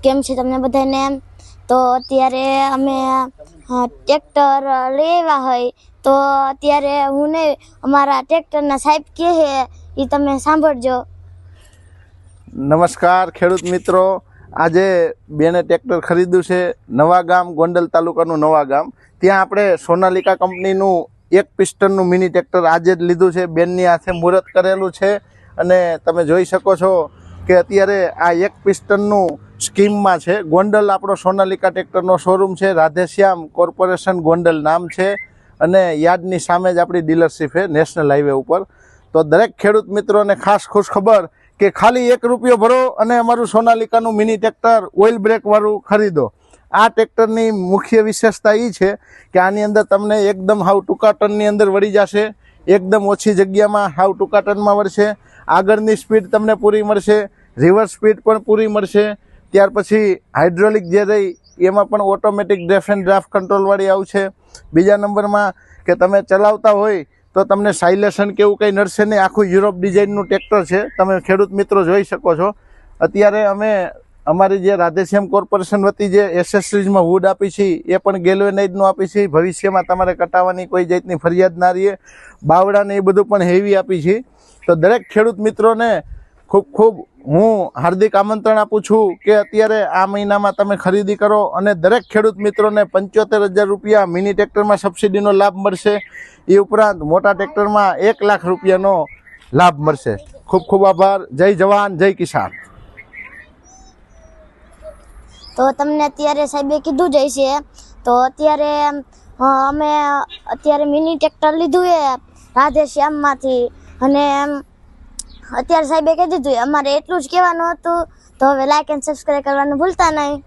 કેમ છે તમને બધાને? તો અત્યારે અમે ટ્રેક્ટર લેવા હોય તો અત્યારે હું ને અમારા ટ્રેક્ટરના સાહેબ કહે છે એ તમે સાંભળજો. નમસ્કાર ખેડૂત મિત્રો, આજે બેને ટ્રેક્ટર ખરીદ્યું છે નવા ગામ, ગોંડલ તાલુકાનું નવા ગામ. ત્યાં આપણે સોનાલિકા કંપનીનું 1 પિસ્ટનનું મિની ટ્રેક્ટર આજે જ લીધું છે. બેનની હાથે મુહૂર્ત કરેલું છે અને તમે જોઈ શકો છો કે અત્યારે આ 1 પિસ્ટનનું સ્કીમમાં છે. ગોંડલ આપણો સોનાલિકા ટ્રેક્ટરનો શોરૂમ છે, રાધેશ્યામ કોર્પોરેશન ગોંડલ નામ છે અને યાર્ડની સામે જ આપણી ડીલરશીપ છે નેશનલ હાઈવે ઉપર. તો દરેક ખેડૂત મિત્રોને ખાસ ખુશ ખબર કે ખાલી 1 રૂપિયો ભરો અને અમારું સોનાલિકાનું મિની ટ્રેક્ટર ઓઇલ બ્રેકવાળું ખરીદો. આ ટ્રેક્ટરની મુખ્ય વિશેષતા એ છે કે આની અંદર તમને એકદમ હાવ ટૂંકા ટનની અંદર વળી જશે, એકદમ ઓછી જગ્યામાં હાવ ટૂંકા ટનમાં મળશે. આગળની સ્પીડ તમને પૂરી મળશે, રિવર્સ સ્પીડ પણ પૂરી મળશે. ત્યાર પછી હાઇડ્રોલિક જે રહી એમાં પણ ઓટોમેટિક ડ્રેફ એન્ડ ડ્રાફ્ટ કંટ્રોલવાળી આવશે. બીજા નંબરમાં કે તમે ચલાવતા હોય તો તમને સાયલેશન કે એવું કંઈ નડશે નહીં. આખું યુરોપ ડિઝાઇનનું ટ્રેક્ટર છે, તમે ખેડૂત મિત્રો જોઈ શકો છો. અત્યારે અમે અમારી જે રાધેશ્યામ કોર્પોરેશન વતી જે એસેસરીઝમાં વુડ આપી છે એ પણ ગેલ્વેનાઇઝનું આપી છે. ભવિષ્યમાં તમારે કટાવવાની કોઈ જાતની ફરિયાદ ના રહીએ. બાવડાને એ બધું પણ હેવી આપી છે. તો દરેક ખેડૂત મિત્રોને ખૂબ ખૂબ હું હાર્દિક આમંત્રણ આપું છું કે અત્યારે આ મહિનામાં તમે ખરીદી કરો અને દરેક ખેડૂત મિત્રોને 75,000 રૂપિયા મિની ટ્રેક્ટરમાં સબસિડીનો લાભ મળશે. એ ઉપરાંત મોટા ટ્રેક્ટરમાં 1 લાખ રૂપિયાનો લાભ મળશે. ખૂબ ખૂબ આભાર. જય જવાન, જય કિસાન. તો તમને અત્યારે સાહેબે કીધું જ છે. તો અત્યારે અમે અત્યારે મિની ટ્રેક્ટર લીધું છે રાધેશ્યામમાંથી અને અત્યારે સાહેબે કહી દીધું અમારે એટલું જ કહેવાનું હતું. તો હવે લાઈક એન્ડ સબસ્ક્રાઈબ કરવાનું ભૂલતા નહીં.